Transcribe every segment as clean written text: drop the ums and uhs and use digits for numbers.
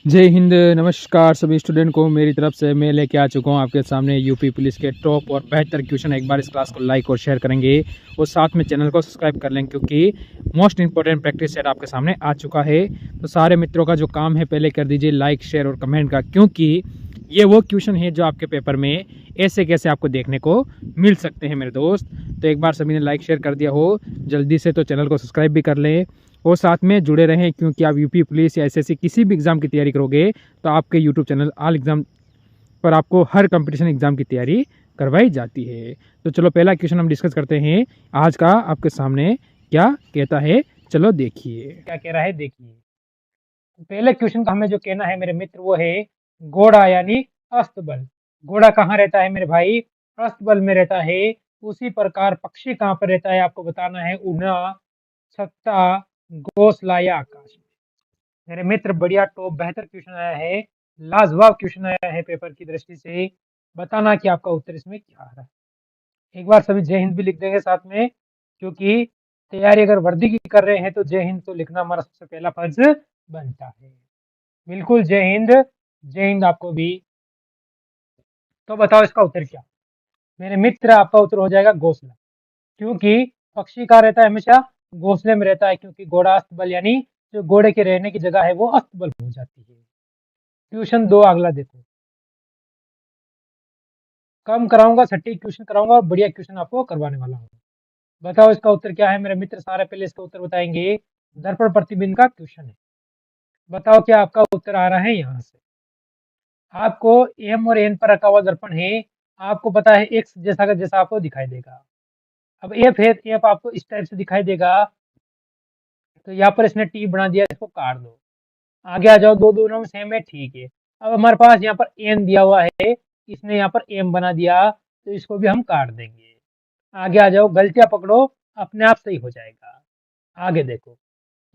जय हिंद। नमस्कार सभी स्टूडेंट को मेरी तरफ से मैं लेके आ चुका हूँ आपके सामने यूपी पुलिस के टॉप और बेहतर क्वेश्चन। एक बार इस क्लास को लाइक और शेयर करेंगे और साथ में चैनल को सब्सक्राइब कर लें, क्योंकि मोस्ट इंपॉर्टेंट प्रैक्टिस सेट आपके सामने आ चुका है। तो सारे मित्रों का जो काम है पहले कर दीजिए लाइक शेयर और कमेंट का, क्योंकि ये वो क्वेश्चन है जो आपके पेपर में ऐसे कैसे आपको देखने को मिल सकते हैं मेरे दोस्त। तो एक बार सभी ने लाइक शेयर कर दिया हो जल्दी से, तो चैनल को सब्सक्राइब भी कर लें और साथ में जुड़े रहें, क्योंकि आप यूपी पुलिस या एसएससी किसी भी एग्ज़ाम की तैयारी करोगे तो आपके यूट्यूब चैनल ऑल एग्ज़ाम पर आपको हर कंपटीशन एग्ज़ाम की तैयारी करवाई जाती है। तो चलो पहला क्वेश्चन हम डिस्कस करते हैं आज का आपके सामने क्या कहता है। चलो देखिए क्या कह रहा है, देखिए पहले क्वेश्चन का हमें जो कहना है मेरे मित्र वो है घोड़ा यानी अस्तबल। घोड़ा कहाँ रहता है मेरे भाई? अस्तबल में रहता है। उसी प्रकार पक्षी कहाँ पर रहता है आपको बताना है, उड़ना, छत्ता, घोंसला या आकाश में। मेरे मित्र बढ़िया टॉप बेहतर क्वेश्चन आया है, लाजवाब क्वेश्चन आया है पेपर की दृष्टि से। बताना कि आपका उत्तर इसमें क्या आ रहा है। एक बार सभी जय हिंद भी लिख देंगे साथ में, क्योंकि तैयारी अगर वर्दी की कर रहे हैं तो जय हिंद तो लिखना हमारा सबसे पहला फर्ज बनता है। बिल्कुल जय हिंद, जय हिंद आपको भी। तो बताओ इसका उत्तर क्या? मेरे मित्र आपका उत्तर हो जाएगा घोंसला, क्योंकि पक्षी कहाँ रहता है? हमेशा घोंसले में रहता है, क्योंकि घोड़ा अस्तबल यानी जो घोड़े के रहने की जगह है वो अस्तबल हो जाती है। क्वेश्चन 2 अगला देखो, कम कराऊंगा, सटीक क्वेश्चन कराऊंगा, बढ़िया क्वेश्चन आपको करवाने वाला हूँ। बताओ इसका उत्तर क्या है मेरे मित्र? सारे पहले इसका उत्तर बताएंगे। दर्पण प्रतिबिंब का क्वेश्चन है। बताओ क्या आपका उत्तर आ रहा है यहाँ से? आपको एम और एन पर रखा हुआ दर्पण है, आपको पता है एक्स जैसा का जैसा आपको दिखाई देगा। अब एफ है, एफ आपको इस टाइप से दिखाई देगा। तो यहाँ पर इसने टी बना दिया, इसको काट दो। आगे आ जाओ, दो दोनों में सेम है, ठीक है। अब हमारे पास यहाँ पर एन दिया हुआ है, इसने यहाँ पर एम बना दिया, तो इसको भी हम काट देंगे। आगे आ जाओ, गलतियां पकड़ो, अपने आप सही हो जाएगा। आगे देखो,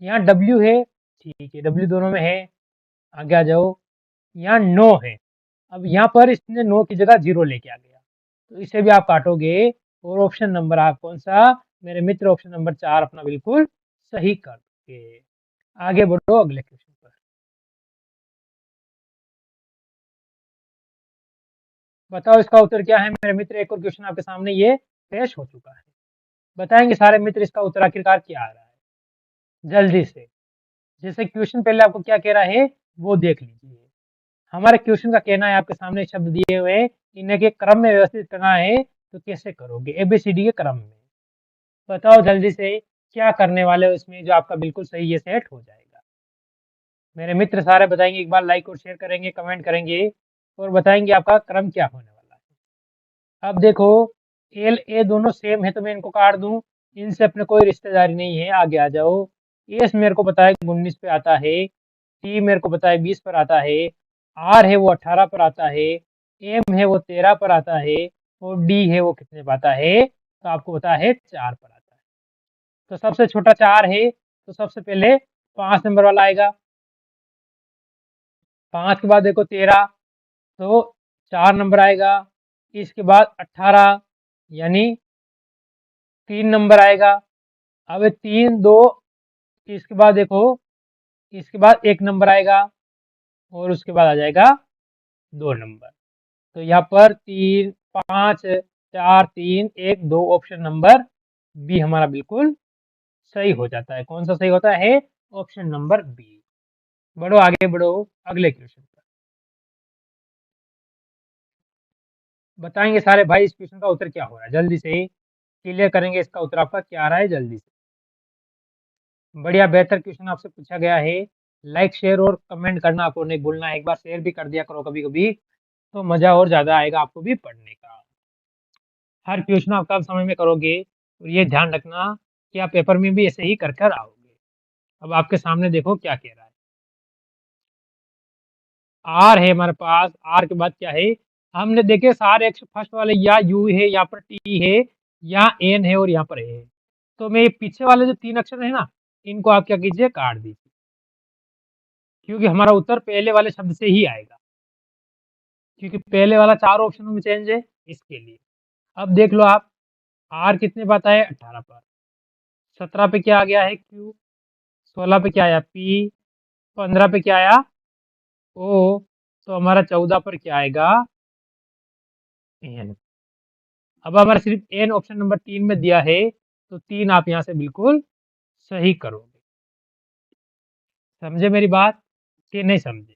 यहाँ डब्ल्यू है, ठीक है, डब्ल्यू दोनों में है। आगे आ जाओ, यहाँ नो है। अब यहाँ पर इसने नो की जगह जीरो लेके आ गया, तो इसे भी आप काटोगे। और ऑप्शन नंबर आप कौन सा मेरे मित्र? ऑप्शन नंबर 4 अपना बिल्कुल सही करके आगे बढ़ो अगले क्वेश्चन पर। बताओ इसका उत्तर क्या है मेरे मित्र? एक और क्वेश्चन आपके सामने ये पेश हो चुका है। बताएंगे सारे मित्र इसका उत्तर आखिरकार क्या आ रहा है, जल्दी से। जैसे क्वेश्चन पहले आपको क्या कह रहा है वो देख लीजिए। हमारे क्वेश्चन का कहना है, आपके सामने शब्द दिए हुए, इन्हें के क्रम में व्यवस्थित करना है, तो कैसे करोगे? एबीसीडी के क्रम में। बताओ जल्दी से क्या करने वाले हो इसमें, जो आपका बिल्कुल सही ये सेट हो जाएगा। मेरे मित्र सारे बताएंगे, एक बार लाइक और शेयर करेंगे, कमेंट करेंगे और बताएंगे आपका क्रम क्या होने वाला है। अब देखो, एल ए दोनों सेम है तो मैं इनको काट दूं, इनसे अपने कोई रिश्तेदारी नहीं है। आगे आ जाओ, एस मेरे को पता है 19 पे आता है, टी मेरे को पता है 20 पर आता है, आर है वो 18 पर आता है, एम है वो 13 पर आता है, और डी है वो कितने पर आता है? तो आपको पता है 4 पर आता है। तो सबसे छोटा 4 है, तो सबसे पहले 5 नंबर वाला आएगा। 5 के बाद देखो 13, तो 4 नंबर आएगा। इसके बाद 18 यानी 3 नंबर आएगा। अब 3 2, इसके बाद देखो, इसके बाद 1 नंबर आएगा और उसके बाद आ जाएगा 2 नंबर। तो यहाँ पर 3 5 4 3 1 2, ऑप्शन नंबर बी हमारा बिल्कुल सही हो जाता है। कौन सा सही होता है? Option number B. बढ़ो आगे बढ़ो अगले क्वेश्चन पर। बताएंगे सारे भाई इस क्वेश्चन का उत्तर क्या हो रहा है, जल्दी से क्लियर करेंगे इसका उत्तर आपका क्या आ रहा है, जल्दी से। बढ़िया बेहतर क्वेश्चन आपसे पूछा गया है। लाइक शेयर और कमेंट करना आपको नहीं भूलना है। एक बार शेयर भी कर दिया करो कभी कभी, तो मजा और ज्यादा आएगा आपको भी पढ़ने का। हर क्वेश्चन आप कब समय में करोगे, और ये ध्यान रखना कि आप पेपर में भी ऐसे ही कर कर आओगे। अब आपके सामने देखो क्या कह रहा है। आर है हमारे पास, आर के बाद क्या है? हमने देखे सारे एक्स फर्स्ट वाले, या यू है, यहाँ पर टी है, यहाँ एन है और यहाँ पर ए है। तो मैं ये पीछे वाले जो 3 अक्षर है ना, इनको आप क्या कीजिए, काट दीजिए, क्योंकि हमारा उत्तर पहले वाले शब्द से ही आएगा, क्योंकि पहले वाला 4 ऑप्शनों में चेंज है, इसके लिए। अब देख लो आप, आर कितने पे आता है? 18 पर। 17 पे क्या आ गया है? क्यू। 16 पे क्या आया? पी। 15 पे क्या आया? ओ, तो हमारा 14 पर क्या आएगा? एन। अब हमारा सिर्फ एन ऑप्शन नंबर 3 में दिया है, तो 3 आप यहाँ से बिल्कुल सही करोगे। समझे मेरी बात कि नहीं समझे?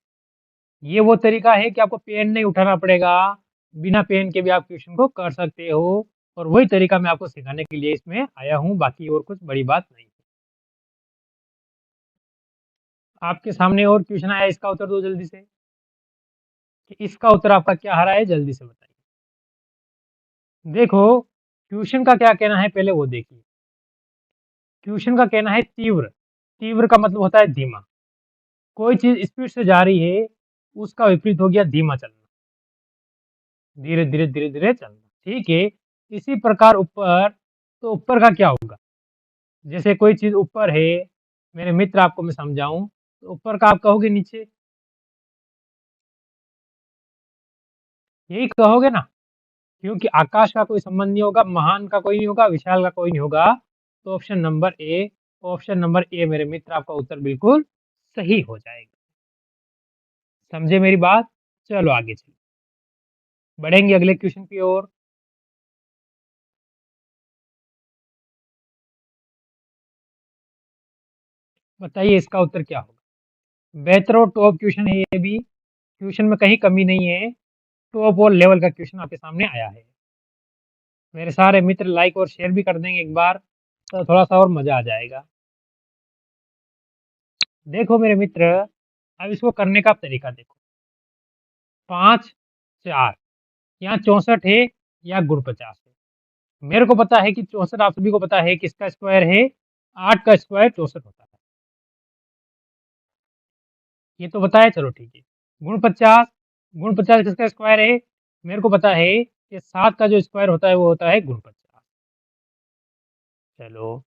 ये वो तरीका है कि आपको पेन नहीं उठाना पड़ेगा, बिना पेन के भी आप क्वेश्चन को कर सकते हो, और वही तरीका मैं आपको सिखाने के लिए इसमें आया हूँ, बाकी और कुछ बड़ी बात नहीं। आपके सामने और क्वेश्चन आया, इसका उत्तर दो जल्दी से, कि इसका उत्तर आपका क्या आ रहा है, जल्दी से बताइए। देखो, क्वेश्चन का क्या कहना है पहले वो देखिए। क्वेश्चन का कहना है तीव्र। तीव्र का मतलब होता है धीमा। कोई चीज स्पीड से जा रही है, उसका विपरीत हो गया धीमा चलना, धीरे धीरे धीरे धीरे चलना। ठीक है, इसी प्रकार ऊपर, तो ऊपर का क्या होगा? जैसे कोई चीज ऊपर है, मेरे मित्र आपको मैं समझाऊं, तो ऊपर का आप कहोगे नीचे, यही कहोगे ना, क्योंकि आकाश का कोई संबंध नहीं होगा, महान का कोई नहीं होगा, विशाल का कोई नहीं होगा। तो ऑप्शन नंबर ए मेरे मित्र आपका उत्तर बिल्कुल सही हो जाएगा। समझे मेरी बात? चलो आगे चलो, बढ़ेंगे अगले क्वेश्चन की ओर। बताइए इसका उत्तर क्या होगा? बेहतर और टॉप क्वेश्चन है ये भी, क्वेश्चन में कहीं कमी नहीं है, टॉप और लेवल का क्वेश्चन आपके सामने आया है। मेरे सारे मित्र लाइक और शेयर भी कर देंगे एक बार, तो थोड़ा सा और मजा आ जाएगा। देखो मेरे मित्र, अब इसको करने का तरीका देखो। 5 4, यहाँ 64 है या गुण 50 है। मेरे को पता है कि 64 आप सभी को पता है किसका स्क्वायर है, 8 का स्क्वायर 64 होता है, ये तो बताया। चलो ठीक है, गुण 50, गुण 50 किसका स्क्वायर है? मेरे को पता है कि 7 का जो स्क्वायर होता है वो होता है गुण 50। चलो,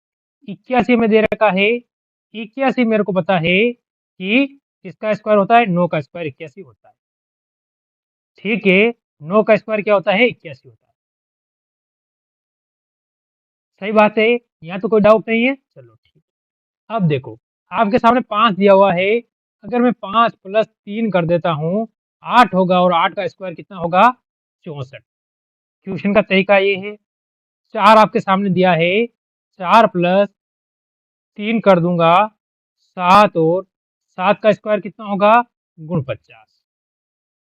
81 में दे रखा है, 81 मेरे को पता है कि किसका स्क्वायर होता है, 9 का स्क्वायर 81 होता है। ठीक है, 9 का स्क्वायर क्या होता है, 81 होता है। सही बात है, यहाँ तो कोई डाउट नहीं है। चलो ठीक, अब देखो, आपके सामने 5 दिया हुआ है, अगर मैं 5 प्लस 3 कर देता हूँ, 8 होगा, और 8 का स्क्वायर कितना होगा, 64। क्वेश्चन का तरीका ये है। 4 आपके सामने दिया है, 4 प्लस 3 कर दूंगा 7, और 7 का स्क्वायर कितना होगा, गुण 50।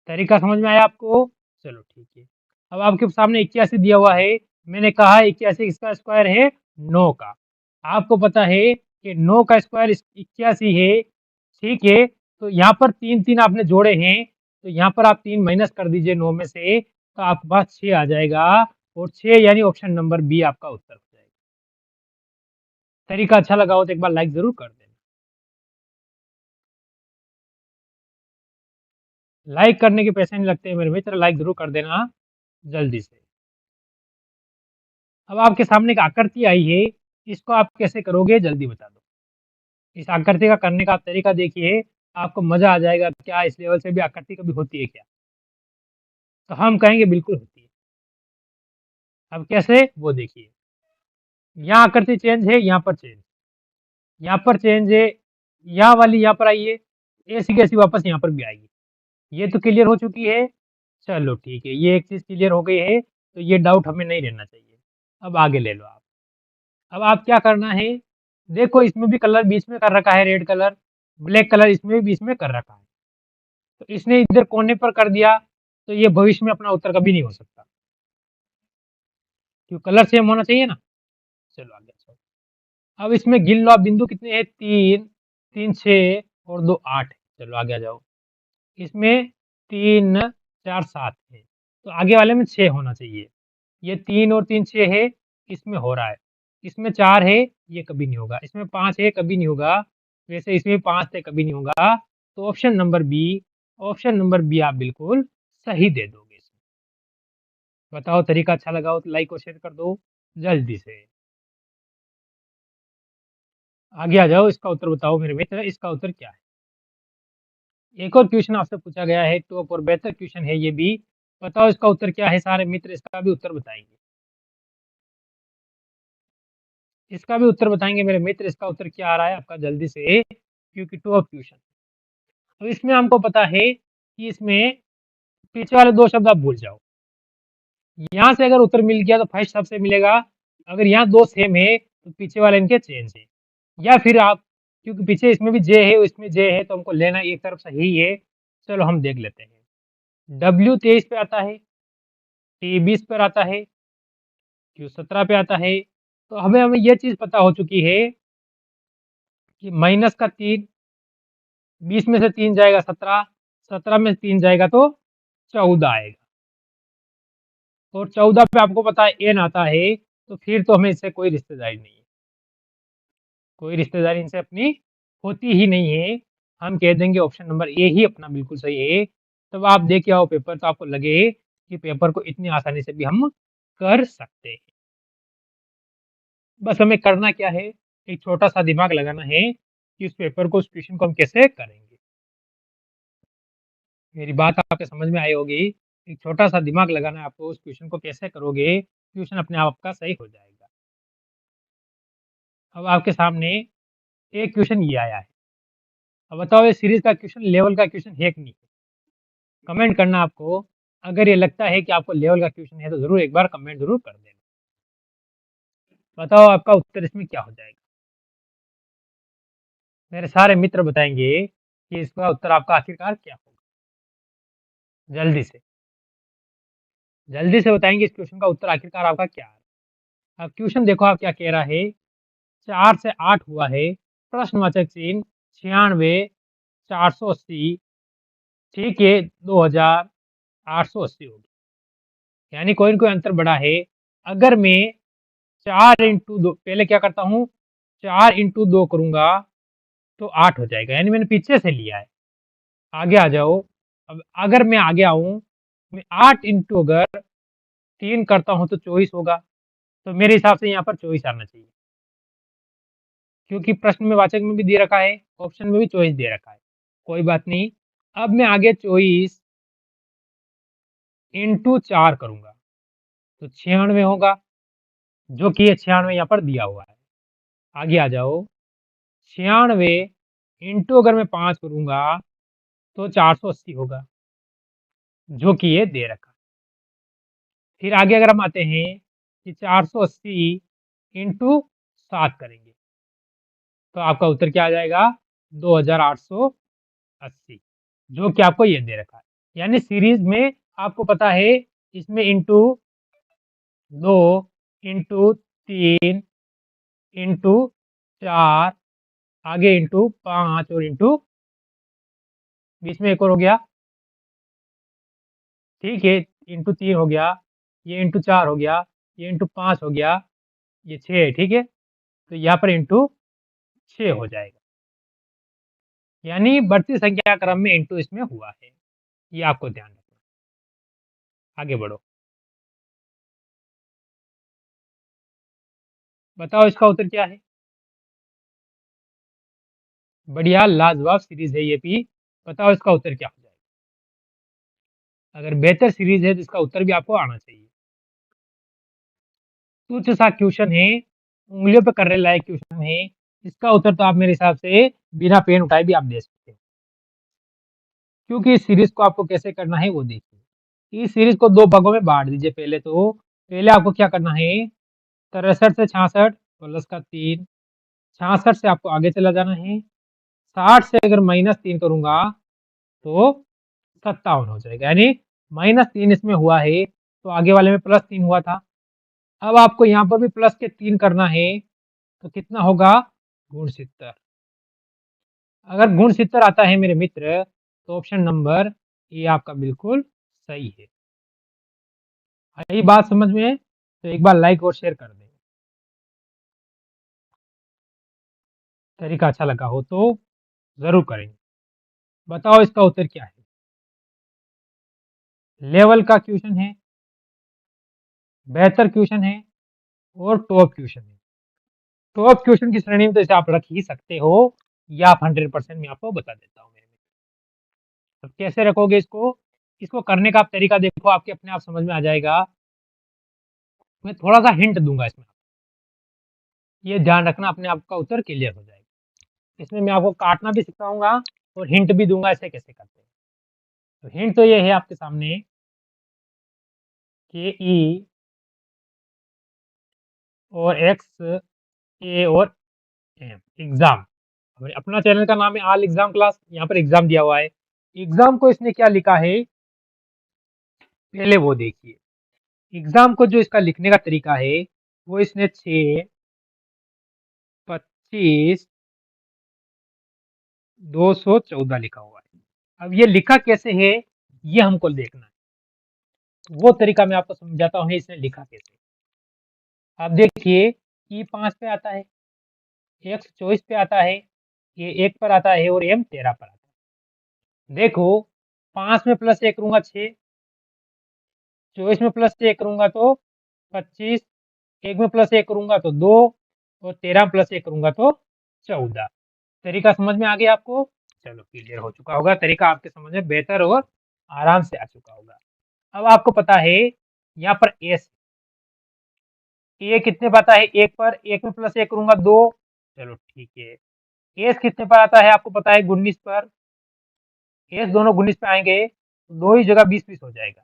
तरीका समझ में आया आपको? चलो ठीक है, अब आपके सामने 81 दिया हुआ है, मैंने कहा 81 इसका स्क्वायर है 9 का। आपको पता है कि 9 का स्क्वायर 81 है। ठीक है, तो यहाँ पर 3 3 आपने जोड़े हैं, तो यहाँ पर आप 3 माइनस कर दीजिए 9 में से, तो आपके पास 6 आ जाएगा, और 6 यानी ऑप्शन नंबर बी आपका उत्तर हो जाएगा। तरीका अच्छा लगा हो तो एक बार लाइक जरूर कर देना। लाइक करने के पैसे नहीं लगते मेरे मित्र, लाइक जरूर कर देना जल्दी से। अब आपके सामने एक आकृति आई है, इसको आप कैसे करोगे जल्दी बता दो। इस आकृति का करने का आप तरीका देखिए, आपको मजा आ जाएगा, क्या इस लेवल से भी आकृति कभी होती है क्या? तो हम कहेंगे बिल्कुल होती है। अब कैसे, वो देखिए। यहाँ आकृति चेंज है, यहाँ पर चेंज, यहाँ पर चेंज है, यहाँ वाली यहाँ पर आई है, ऐसी कैसी वापस यहाँ पर भी आएगी। ये तो क्लियर हो चुकी है। चलो ठीक है, ये एक चीज क्लियर हो गई है, तो ये डाउट हमें नहीं रहना चाहिए। अब आगे ले लो आप। अब आप क्या करना है, देखो इसमें भी कलर बीच में कर रखा है, रेड कलर, ब्लैक कलर इसमें भी बीच में कर रखा है, तो इसने इधर कोने पर कर दिया, तो ये भविष्य में अपना उत्तर कभी नहीं हो सकता, क्योंकि कलर सेम होना चाहिए ना। चलो आगे चलो। अब इसमें गिन लो आप, बिंदु कितने हैं, 3 3 6 और 2 8। चलो आगे आ जाओ। इसमें 3 4 7 है, तो आगे वाले में 6 होना चाहिए। ये 3 और 3 6 है, इसमें हो रहा है। इसमें 4 है, ये कभी नहीं होगा। इसमें 5 है, कभी नहीं होगा। वैसे इसमें 5 है, कभी नहीं होगा। तो ऑप्शन नंबर बी आप बिल्कुल सही दे दोगे इसमें। बताओ, तरीका अच्छा लगा हो तो लाइक और शेयर कर दो जल्दी से। आगे आ जाओ, इसका उत्तर बताओ मेरे मित्र, इसका उत्तर क्या है? एक और क्वेश्चन आपसे पूछा गया है, टॉप और बेहतर क्वेश्चन है ये भी। बताओ इसका उत्तर क्या है, सारे मित्र इसका भी उत्तर बताएंगे। इसका भी उत्तर बताएंगे मेरे मित्र, इसका उत्तर क्या आ रहा है आपका, जल्दी से, क्योंकि टॉप क्वेश्चन। तो इसमें हमको पता है कि इसमें पीछे वाले 2 शब्द आप भूल जाओ। यहाँ से अगर उत्तर मिल गया तो फर्स्ट सबसे मिलेगा, अगर यहाँ 2 सेम है तो पीछे वाले इनके चेंज है। या फिर आप, क्योंकि पीछे इसमें भी जे है, इसमें जे है, तो हमको लेना एक तरफ सही है। चलो हम देख लेते हैं। डब्ल्यू 23 पे आता है, टी 20 पर आता है, क्यू 17 पे आता है। तो हमें हमें ये चीज़ पता हो चुकी है कि माइनस का 3, 20 में से 3 जाएगा 17, 17 में से 3 जाएगा तो 14 आएगा। और 14 पे आपको पता है एन आता है, तो फिर तो हमें इससे कोई रिश्तेदारी नहीं है, कोई रिश्तेदारी इनसे अपनी होती ही नहीं है। हम कह देंगे ऑप्शन नंबर ए ही अपना बिल्कुल सही है। तब आप देख के आओ पेपर, तो आपको लगे कि पेपर को इतनी आसानी से भी हम कर सकते हैं। बस हमें करना क्या है, एक छोटा सा दिमाग लगाना है कि उस पेपर को, उस क्वेश्चन को हम कैसे करेंगे। मेरी बात आपके समझ में आई होगी। एक छोटा सा दिमाग लगाना है आपको, उस क्वेश्चन को कैसे करोगे, क्वेश्चन अपने आप आपका सही हो जाएगा। अब आपके सामने एक क्वेश्चन ये आया है। अब बताओ ये सीरीज का क्वेश्चन लेवल का क्वेश्चन है कि नहीं? कमेंट करना आपको। अगर ये लगता है कि आपको लेवल का क्वेश्चन है तो जरूर एक बार कमेंट जरूर कर देना। बताओ आपका उत्तर इसमें क्या हो जाएगा। मेरे सारे मित्र बताएंगे कि इसका उत्तर आपका आखिरकार क्या होगा। जल्दी से, जल्दी से बताएंगे इस क्वेश्चन का उत्तर आखिरकार आपका क्या है। अब क्वेश्चन देखो आप क्या कह रहा है। 4 से 8 हुआ है, प्रश्नवाचक चिन्ह 96, 480, ठीक है 2880 होगी। यानी कोई न कोई अंतर बड़ा है। अगर मैं 4 इंटू 2 पहले क्या करता हूँ, 4 इंटू 2 करूंगा तो 8 हो जाएगा, यानी मैंने पीछे से लिया है। आगे आ जाओ। अब अगर मैं आगे आऊं, मैं 8 इंटू अगर 3 करता हूं तो 24 होगा। तो मेरे हिसाब से यहाँ पर 24 आना चाहिए, क्योंकि प्रश्न में वाचक में भी दे रखा है, ऑप्शन में भी 24 दे रखा है। कोई बात नहीं। अब मैं आगे 24 इंटू 4 करूंगा तो 96 होगा, जो कि 96 यहाँ पर दिया हुआ है। आगे आ जाओ। 96 इंटू अगर मैं 5 करूंगा तो 480 होगा, जो कि ये दे रखा है। फिर आगे अगर हम आते हैं कि 480 इंटू 7 करेंगे तो आपका उत्तर क्या आ जाएगा, 2880, जो कि आपको ये दे रखा है। यानी सीरीज में आपको पता है, इसमें इंटू 2, इंटू 3, इंटू 4, आगे इंटू 5 और इंटू बीच में एक और हो गया, ठीक है, इंटू 3 हो गया, ये इंटू 4 हो गया, ये इंटू 5 हो गया, ये 6 है, ठीक है। तो यहाँ पर इंटू 6 हो जाएगा, यानी बढ़ती संख्या क्रम में इंटू इसमें हुआ है। ये आपको ध्यान रखना। आगे बढ़ो। बताओ इसका उत्तर क्या है। बढ़िया लाजवाब सीरीज है ये भी। बताओ इसका उत्तर क्या हो जाएगा। अगर बेहतर सीरीज है तो इसका उत्तर भी आपको आना चाहिए। तुच्छ सा क्वेश्चन है, उंगलियों पे करने लायक क्वेश्चन है। इसका उत्तर तो आप मेरे हिसाब से बिना पेन उठाए भी आप दे सकते हैं, क्योंकि इस सीरीज को आपको कैसे करना है वो देखिए। इस सीरीज को 2 भागों में बांट दीजिए। पहले आपको क्या करना है, 63 से 66 प्लस का 3, 66 से आपको आगे चला जाना है। 60 से अगर -3 करूंगा तो 57 हो जाएगा, यानी -3 इसमें हुआ है तो आगे वाले में +3 हुआ था। अब आपको यहाँ पर भी प्लस के 3 करना है, तो कितना होगा, गुण 70। अगर गुण 70 आता है मेरे मित्र, तो ऑप्शन नंबर ए आपका बिल्कुल सही है। आई बात समझ में? तो एक बार लाइक और शेयर कर दें। तरीका अच्छा लगा हो तो जरूर करेंगे। बताओ इसका उत्तर क्या है। लेवल का क्वेश्चन है, बेहतर क्वेश्चन है और टॉप क्वेश्चन है। टॉप क्वेश्चन की श्रेणी में तो इसे आप रख ही सकते हो, या आप 100% में आपको बता देता हूँ। अब कैसे रखोगे इसको, इसको करने का आप तरीका देखो, आपके अपने आप समझ में आ जाएगा। मैं थोड़ा सा हिंट दूंगा इसमें, ये ध्यान रखना, अपने आप का उत्तर क्लियर हो जाएगा। इसमें मैं आपको काटना भी सिखाऊंगा और हिंट भी दूंगा ऐसे कैसे करते हैं। तो हिंट तो ये है आपके सामने के ई और एक्स ए और एम एग्जाम। अपना चैनल का नाम है ऑल एग्जाम क्लास, यहाँ पर एग्जाम दिया हुआ है। एग्जाम को इसने क्या लिखा है पहले वो देखिए। एग्जाम को जो इसका लिखने का तरीका है वो इसने 6, 25, 214 लिखा हुआ है। अब ये लिखा कैसे है ये हमको देखना है, वो तरीका मैं आपको समझाता हूँ इसने लिखा कैसे। आप देखिए ई 5 पे आता है, एक्स 24 पे आता है, ये 1 पर आता है और एम 13 पर आता है। देखो 5 में प्लस 1 करूंगा 6, 24 में प्लस 1 करूंगा तो 25, 1 में प्लस 1 करूंगा तो 2 और 13 में प्लस 1 करूंगा तो 14। तरीका समझ में आ गया आपको? चलो क्लियर हो चुका होगा, तरीका आपके समझ में बेहतर और आराम से आ चुका होगा। अब आपको पता है यहाँ पर एस ए कितने पर आता है 1 पर, 1 में प्लस 1 करूंगा 2, चलो ठीक है। एस कितने पर आता है आपको पता है 19 पर, एस दोनों 19 पे आएंगे तो दो ही जगह 20-20 हो जाएगा।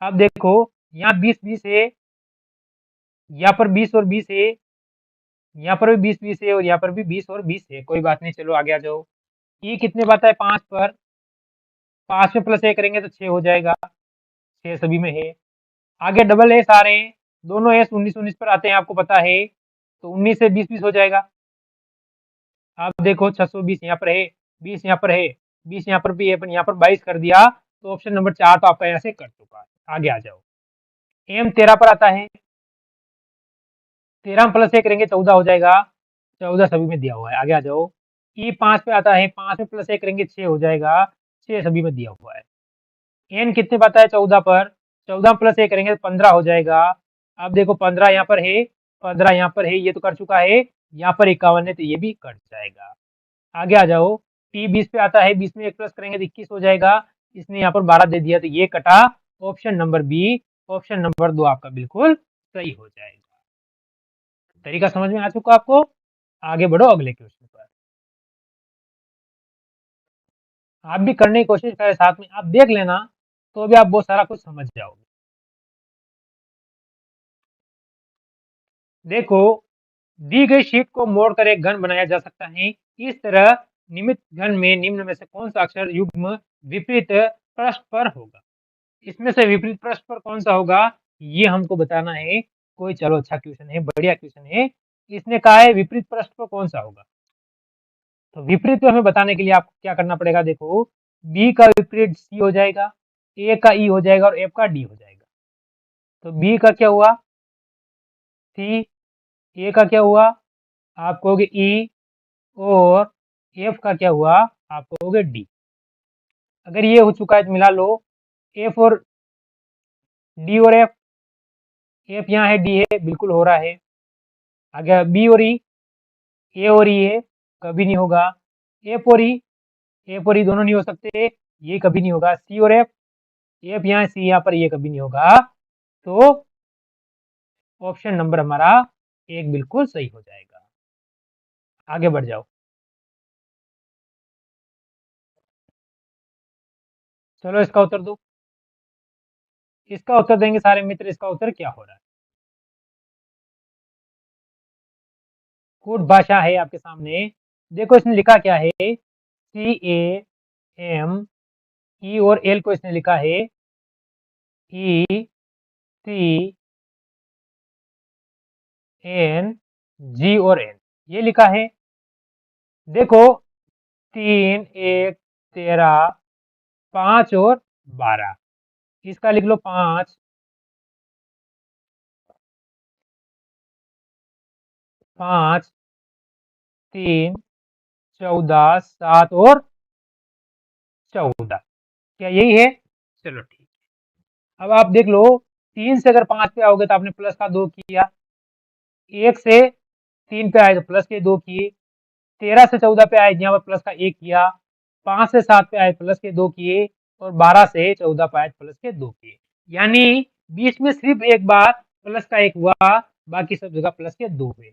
अब देखो यहाँ 20-20 है, यहाँ पर 20 और 20 है, यहाँ पर भी 20-20 है और यहाँ पर भी 20 और 20 है। कोई बात नहीं, चलो आगे आ जाओ। ई कितने पर आता है 5 पर, 5 में प्लस 1 करेंगे तो 6 हो जाएगा, 6 सभी में है। आगे डबल एस आ रहे हैं, दोनों एस 19-19 पर आते हैं आपको पता है, तो 19 से 20-20 हो जाएगा। आप देखो 620 यहाँ पर है, 20 यहाँ पर है, 20 यहाँ पर भी है, पर यहाँ पर 22 कर दिया तो ऑप्शन नंबर 4 तो आपका यहाँ से कट चुका है। आगे आ जाओ। एम 13 पर आता है, 13 में प्लस 1 करेंगे 14 हो जाएगा, 14 सभी में दिया हुआ है। आगे आ जाओ। ई 5 पे आता है, 5 में प्लस 1 करेंगे 6 हो जाएगा, 6 सभी में दिया हुआ है। एन कितने पे आता है 14 पर, 14 प्लस 1 करेंगे तो 15 हो जाएगा। अब देखो 15 यहाँ पर है, 15 यहाँ पर है, ये तो कर चुका है, यहाँ पर 51 है तो ये भी कट जाएगा। आगे आ जाओ। टी 20 पे आता है, 20 में 1 प्लस करेंगे तो 21 हो जाएगा, इसने यहाँ पर 12 दे दिया तो ये कटा। Option number B, option number 2 आपका बिल्कुल सही हो जाएगा। तरीका समझ में आ चुका आपको? आगे बढ़ो अगले क्वेश्चन पर। आप भी करने की कोशिश करें, साथ में आप देख लेना तो भी आप बहुत सारा कुछ समझ जाओगे। देखो दी गई शीट को मोड़कर एक घन बनाया जा सकता है, इस तरह नियमित घन में निम्न में से कौन सा अक्षर युग्म विपरीत पृष्ठ पर होगा? इसमें से विपरीत पृष्ठ पर कौन सा होगा ये हमको बताना है। कोई चलो अच्छा क्वेश्चन है, बढ़िया क्वेश्चन है। इसने कहा है विपरीत पृष्ठ पर कौन सा होगा, तो विपरीत को हमें बताने के लिए आपको क्या करना पड़ेगा। देखो बी का विपरीत सी हो जाएगा, ए का ई हो जाएगा और एफ का डी हो जाएगा। तो बी का क्या हुआ सी, ए का क्या हुआ आप कहोगे ई, और एफ का क्या हुआ आप कहोगे डी। अगर ये हो चुका है तो मिला लो एफ और डी और एफ, एफ यहाँ है डी है, बिल्कुल हो रहा है। आगे बी और ई, ए और ई है, कभी नहीं होगा। एफ और ई, एफ और ई दोनों नहीं हो सकते, ये कभी नहीं होगा। सी और एफ, एफ यहाँ सी यहाँ पर, ये कभी नहीं होगा। तो ऑप्शन नंबर हमारा एक बिल्कुल सही हो जाएगा। आगे बढ़ जाओ। चलो इसका उत्तर दो, इसका उत्तर देंगे सारे मित्र, इसका उत्तर क्या हो रहा है। कूट भाषा है आपके सामने। देखो इसने लिखा क्या है, सी ए एम ई और एल को इसने लिखा है ई सी एन जी और एन, ये लिखा है। देखो 3, 1, 13, 5 और 12, इसका लिख लो 5, 5, 3, 14, 7 और 14, क्या यही है? चलो ठीक है। अब आप देख लो 3 से अगर 5 पे आओगे तो आपने प्लस का 2 किया, 1 से 3 पे आए तो प्लस के 2 किए, 13 से 14 पे आए यहाँ पर प्लस का 1 किया, 5 से 7 पे आए प्लस के 2 किए, और 12 से 14 पे आए प्लस के 2 किए। यानी बीच में सिर्फ एक बार प्लस का 1 हुआ, बाकी सब जगह प्लस के 2 हुए।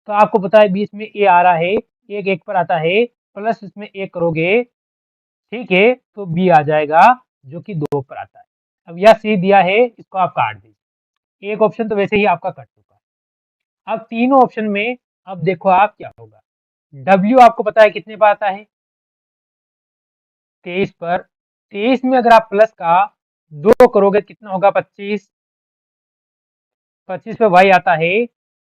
तो आपको पता है बीच में ए आ रहा है, एक 1 पर आता है, प्लस इसमें 1 करोगे, ठीक है, तो बी आ जाएगा जो कि 2 पर आता है। अब यह सी दिया है, इसको आप काट दीजिए। एक ऑप्शन तो वैसे ही आपका कट चुका है। अब तीनों ऑप्शन में अब देखो आप क्या होगा। डब्ल्यू आपको पता है कितने पर आता है, 23 पर। 23 में अगर आप प्लस का 2 करोगे कितना होगा, 25। 25 पे वाई आता है,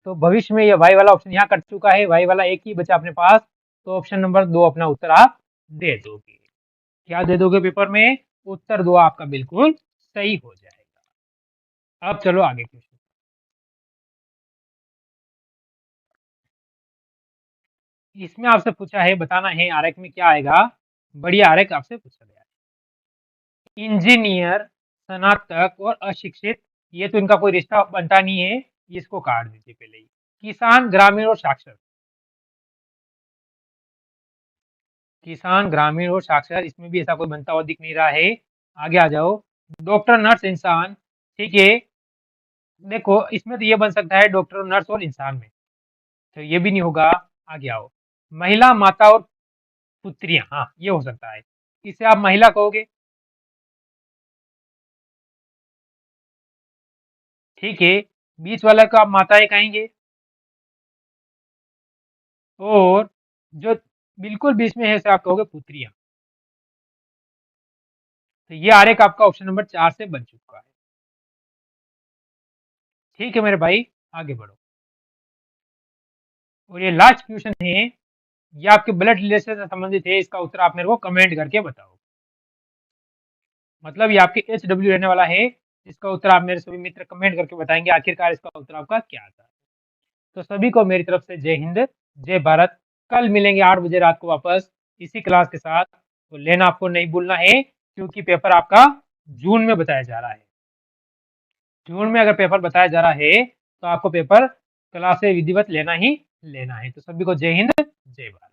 तो भविष्य में ये वाई वाला ऑप्शन यहाँ कट चुका है, वाई वाला एक ही बचा अपने पास, तो ऑप्शन नंबर 2 अपना उत्तर आप दे दोगे। क्या दे दोगे पेपर में, उत्तर 2 आपका बिल्कुल सही हो जाएगा। अब चलो आगे क्वेश्चन। इसमें आपसे पूछा है, बताना है आरेख में क्या आएगा। बढ़िया आरेख आपसे पूछा गया है। इंजीनियर, स्नातक और अशिक्षित, ये तो इनका कोई रिश्ता बनता नहीं है, इसको काट दीजिए पहले ही। किसान, ग्रामीण और साक्षर। किसान, ग्रामीण और साक्षर, इसमें भी ऐसा कोई बनता हुआ दिख नहीं रहा है। आगे आ जाओ। डॉक्टर, नर्स, इंसान, ठीक है, देखो इसमें तो ये बन सकता है डॉक्टर, नर्स और इंसान में, तो ये भी नहीं होगा। आगे आओ। महिला, माता और पुत्रियां, हाँ ये हो सकता है, इसे आप महिला कहोगे, ठीक है। बीच वाला को आप माताएं कहेंगे, और जो बिल्कुल बीच में है उसे आप कहोगे पुत्रियां। तो ये आरेख आपका ऑप्शन नंबर 4 से बन चुका है। ठीक है मेरे भाई, आगे बढ़ो। और ये लास्ट क्वेश्चन है, ये आपके ब्लड रिलेशन से संबंधित है, इसका उत्तर आप मेरे को कमेंट करके बताओ। मतलब ये आपके HW रहने वाला है, इसका उत्तर आप मेरे सभी मित्र कमेंट करके बताएंगे आखिरकार इसका उत्तर आपका क्या आता है। तो सभी को मेरी तरफ से जय हिंद, जय भारत। कल मिलेंगे 8 बजे रात को वापस इसी क्लास के साथ। तो लेना आपको नहीं भूलना है, क्योंकि पेपर आपका जून में बताया जा रहा है। जून में अगर पेपर बताया जा रहा है तो आपको पेपर क्लास से विधिवत लेना ही लेना है। तो सभी को जय हिंद, जय भारत।